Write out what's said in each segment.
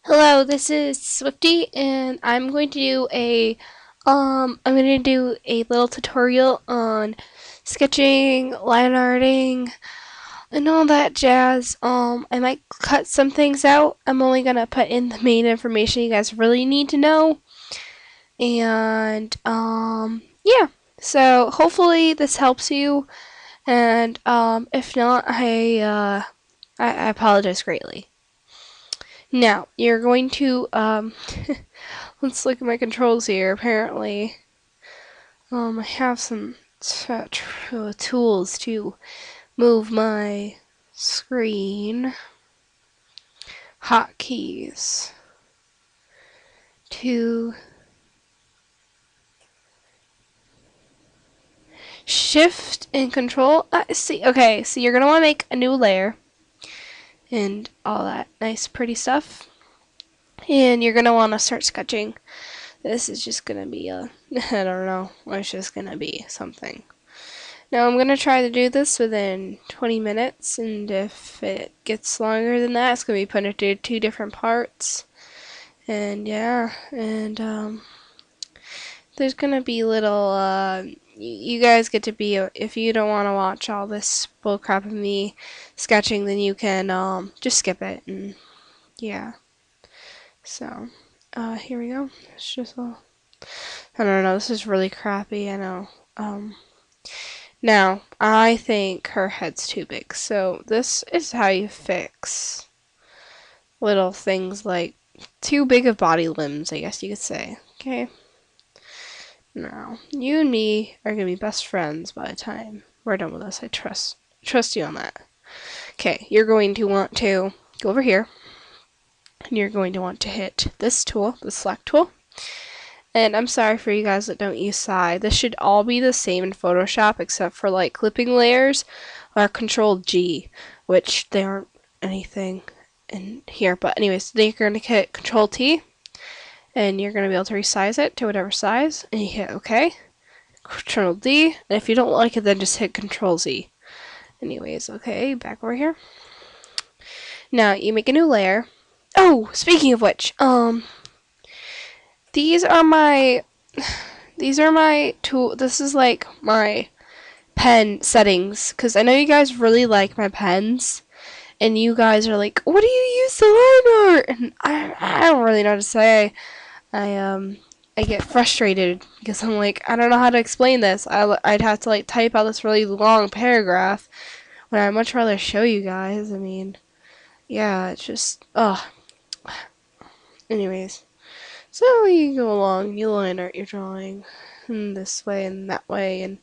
Hello, this is Swifty, and I'm going to do a little tutorial on sketching, line arting, and all that jazz. I might cut some things out. I'm only going to put in the main information you guys really need to know. And, yeah. So hopefully this helps you, and, if not, I apologize greatly. Now, you're going to, let's look at my controls here. Apparently, I have some tools to move my screen. Hotkeys to shift and control. See, okay, so you're gonna want to make a new layer and all that nice, pretty stuff. And you're gonna want to start sketching. This is just gonna be a, I don't know, it's just gonna be something. Now I'm going to try to do this within 20 minutes, and if it gets longer than that, it's going to be put into two different parts. And yeah, and there's going to be little, you guys get to be, if you don't want to watch all this bullcrap of me sketching, then you can just skip it, and yeah. So, here we go. It's just I don't know, this is really crappy, I know. Now, I think her head's too big, so this is how you fix little things like too big of body limbs, I guess you could say. Okay? Now, you and me are going to be best friends by the time we're done with this. I trust you on that. Okay, you're going to want to go over here, and you're going to want to hit this tool, the select tool. And I'm sorry for you guys that don't use Psi. This should all be the same in Photoshop except for like clipping layers or Control G, which they aren't anything in here. But anyways, then you're going to hit Control T, and you're going to be able to resize it to whatever size, and you hit OK. Control D, and if you don't like it, then just hit Control Z. Anyways, okay, back over here. Now you make a new layer. Oh, speaking of which, these are my tool. This is like my pen settings, because I know you guys really like my pens, and you guys are like, what do you use to line art? And I don't really know what to say. I get frustrated because I'm like, I don't know how to explain this. I'd have to like type out this really long paragraph when I'd much rather show you guys. I mean, yeah, it's just, ugh. Anyways. So you go along, you line art your drawing in this way and that way, and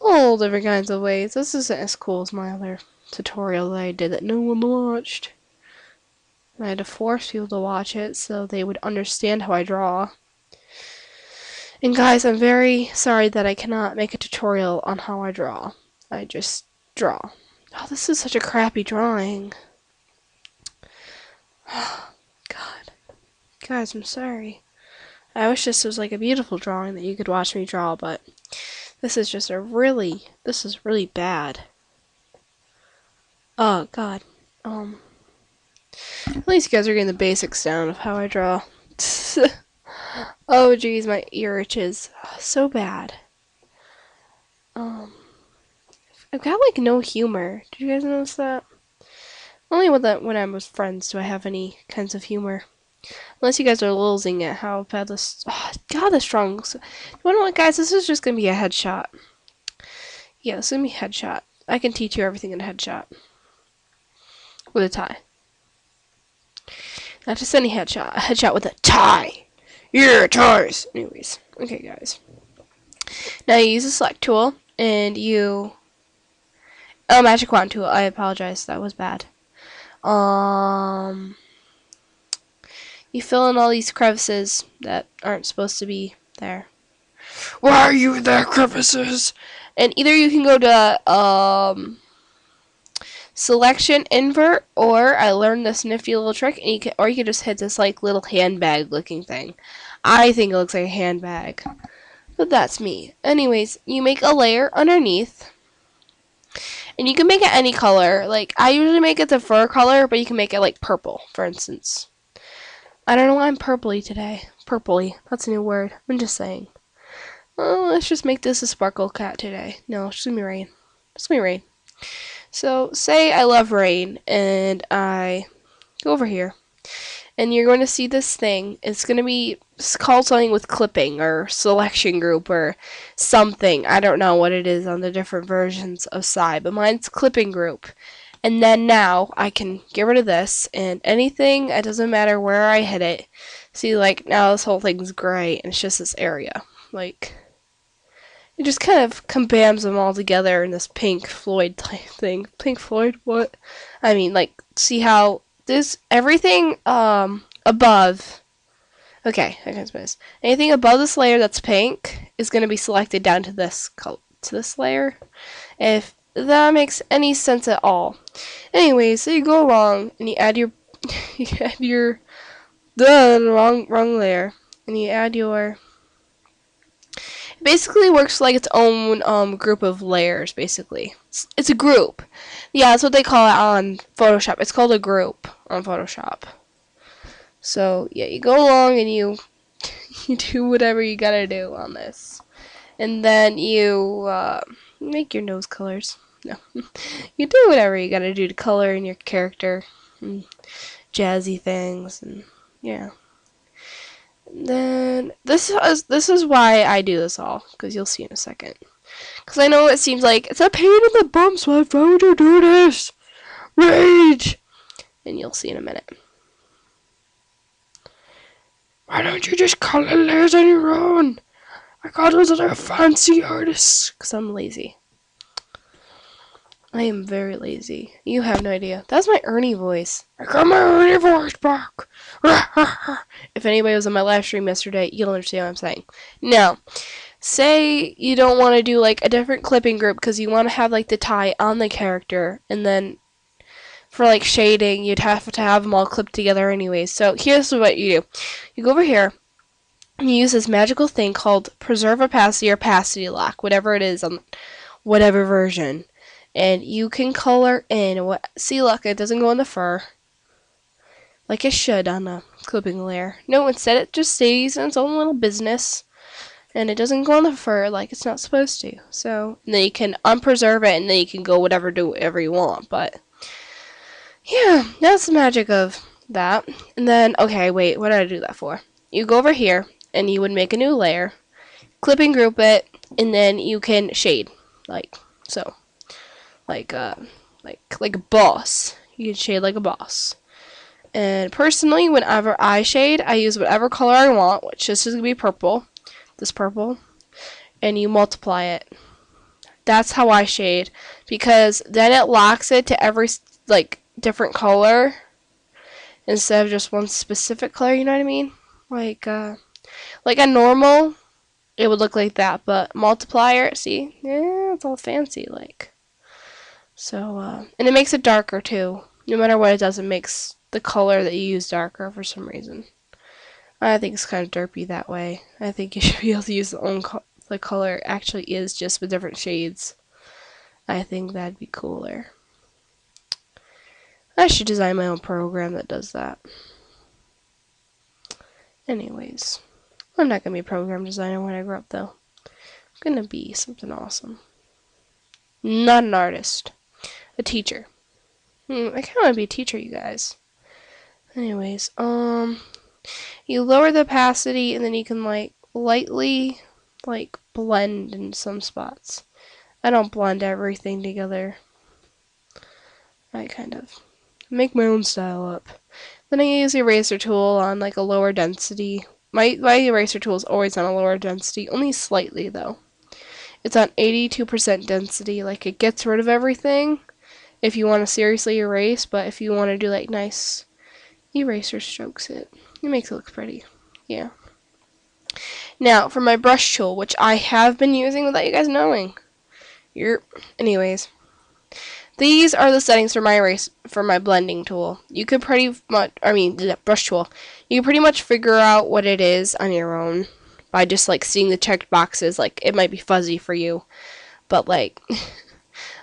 all different kinds of ways. This isn't as cool as my other tutorial that I did that no one watched. I had to force people to watch it so they would understand how I draw. And guys, I'm very sorry that I cannot make a tutorial on how I draw. I just draw. Oh, this is such a crappy drawing. God. Guys, I'm sorry. I wish this was like a beautiful drawing that you could watch me draw, but this is just this is really bad. Oh, God. At least you guys are getting the basics down of how I draw. Oh, geez, my ear itches. So bad. I've got like no humor. Did you guys notice that? Only when I'm with friends do I have any kinds of humor. Unless you guys are losing at how bad this. Oh, God, this strong. You wanna know what, guys? This is just gonna be a headshot. Yeah, this is gonna be a headshot. I can teach you everything in a headshot. With a tie. Not just any headshot. A headshot with a tie. Yeah, ties. Anyways. Okay, guys. Now you use the select tool, and you. Oh, magic wand tool. I apologize. That was bad. You fill in all these crevices that aren't supposed to be there. Why are you in there, crevices? And either you can go to selection invert, or I learned this nifty little trick, and you can just hit this like little handbag looking thing. I think it looks like a handbag, but that's me. Anyways, you make a layer underneath, and you can make it any color. Like I usually make it the fur color, but you can make it like purple, for instance. I don't know why I'm purpley today. Purpley. That's a new word. I'm just saying. Oh, let's just make this a sparkle cat today. No, it's gonna be rain. It's gonna be rain. So, say I love rain, and I go over here. And you're going to see this thing. It's going to be called something with clipping or selection group or something. I don't know what it is on the different versions of Psy, but mine's clipping group. And then now I can get rid of this and anything, it doesn't matter where I hit it. See, like, now this whole thing's gray and it's just this area. Like, it just kind of combams them all together in this Pink Floyd type thing. Pink Floyd? What? I mean, like, see how this everything above. Okay, I can space. Anything above this layer that's pink is going to be selected down to this layer. If that makes any sense at all. Anyway, so you go along and you add your wrong layer, and you add your. It basically works like its own group of layers. Basically, it's a group. Yeah, that's what they call it on Photoshop. It's called a group on Photoshop. So yeah, you go along and you do whatever you gotta do on this, and then you make your nose colors. No, you do whatever you gotta do to color in your character, and jazzy things, and yeah. And then this is why I do this all, because you'll see in a second. Because I know it seems like it's a pain in the bum, so why would you do this? Rage! And you'll see in a minute. Why don't you just color layers on your own? I got those other fancy artists. Because I'm lazy. I am very lazy. You have no idea. That's my Ernie voice. I got my Ernie voice back. If anybody was on my live stream yesterday, you'll understand what I'm saying. Now, say you don't want to do like a different clipping group because you want to have like the tie on the character, and then for like shading, you'd have to have them all clipped together anyway. So here's what you do. You go over here, and you use this magical thing called Preserve Opacity or Opacity Lock, whatever it is on whatever version. And you can color in what. See, look, it doesn't go on the fur like it should on a clipping layer. No, instead it just stays in its own little business, and it doesn't go on the fur like it's not supposed to. So and then you can unpreserve it, and then you can go do whatever you want. But yeah, that's the magic of that. And then, okay, wait, what did I do that for? You go over here, and you would make a new layer, clipping group it, and then you can shade like so. Like a boss. You can shade like a boss. And personally, whenever I shade, I use whatever color I want, which this is going to be purple. This purple. And you multiply it. That's how I shade. Because then it locks it to every, like, different color. Instead of just one specific color, you know what I mean? Like a normal, it would look like that. But multiplier, see? Yeah, it's all fancy, like. So, and it makes it darker too. No matter what it does, it makes the color that you use darker for some reason. I think it's kind of derpy that way. I think you should be able to use the color it actually is, just with different shades. I think that'd be cooler. I should design my own program that does that. Anyways, I'm not going to be a program designer when I grow up though. I'm going to be something awesome. Not an artist. A teacher. I kind of want to be a teacher, you guys. Anyways, you lower the opacity, and then you can, like, lightly, like, blend in some spots. I don't blend everything together. I kind of make my own style up. Then I use the eraser tool on, like, a lower density. My eraser tool is always on a lower density, only slightly, though. It's on 82% density, like, it gets rid of everything if you want to seriously erase, but if you want to do like nice eraser strokes, it makes it look pretty. Yeah. Now for my brush tool, which I have been using without you guys knowing. Anyways, these are the settings for my blending tool. You could pretty much, the brush tool. You can pretty much figure out what it is on your own by just like seeing the checked boxes. Like it might be fuzzy for you, but like.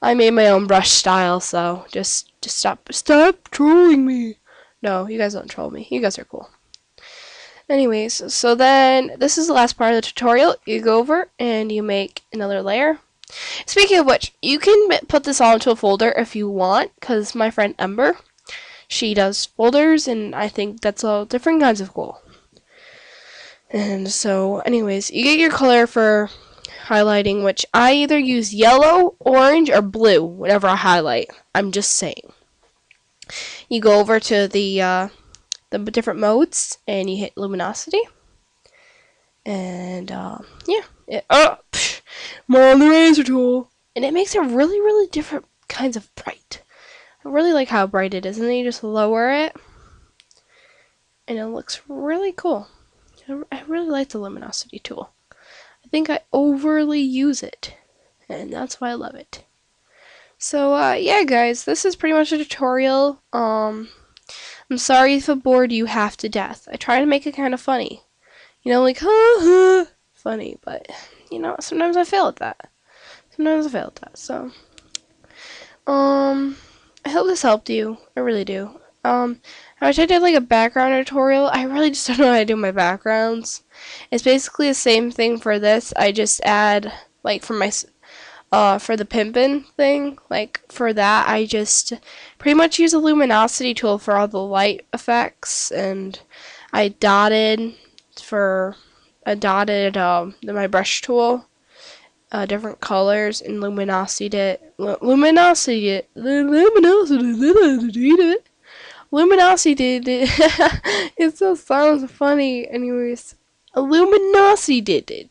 I made my own brush style, so just stop trolling me. No, you guys don't troll me. You guys are cool. Anyways, so then this is the last part of the tutorial. You go over and you make another layer. Speaking of which, you can put this all into a folder if you want, because my friend Ember, she does folders, and I think that's all different kinds of cool. And so, anyways, you get your color for highlighting, which I either use yellow, orange, or blue whenever I highlight. I'm just saying. You go over to the different modes, and you hit luminosity. And, yeah. More on the razor tool. And it makes it really, really different kinds of bright. I really like how bright it is. And then you just lower it. And it looks really cool. I really like the luminosity tool. I think I overly use it. And that's why I love it. So, yeah, guys. This is pretty much a tutorial. I'm sorry if it bored you half to death. I try to make it kind of funny. You know, like, funny. But, you know, sometimes I fail at that. So, I hope this helped you. I really do. I wish I did like a background tutorial. I really just don't know how to do my backgrounds. It's basically the same thing for this. I just add, like, for my, for the pimpin' thing, like, for that, I just pretty much use a luminosity tool for all the light effects, and I dotted my brush tool. Different colors and luminosity it. It still sounds funny. Anyways, luminosity did it.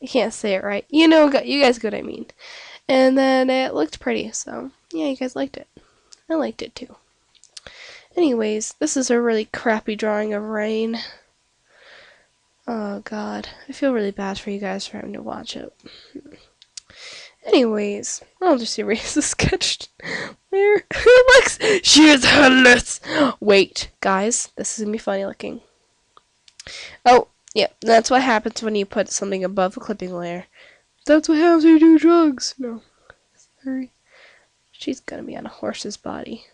I can't say it right. You guys get what I mean. And then it looked pretty. So yeah, you guys liked it. I liked it too. Anyways, this is a really crappy drawing of rain. Oh god, I feel really bad for you guys for having to watch it. Anyways, I'll just erase the sketch there. Looks, she is headless. Wait, guys, this is gonna be funny looking. Oh, yeah, that's what happens when you put something above a clipping layer. That's what happens when you do drugs. No, sorry. She's gonna be on a horse's body.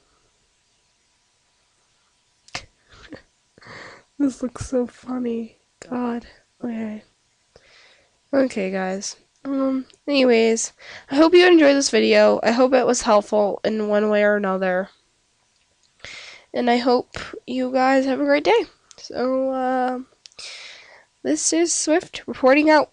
This looks so funny. God. Okay. Okay, guys. Anyways, I hope you enjoyed this video. I hope it was helpful in one way or another. And I hope you guys have a great day. So, this is Swift reporting out.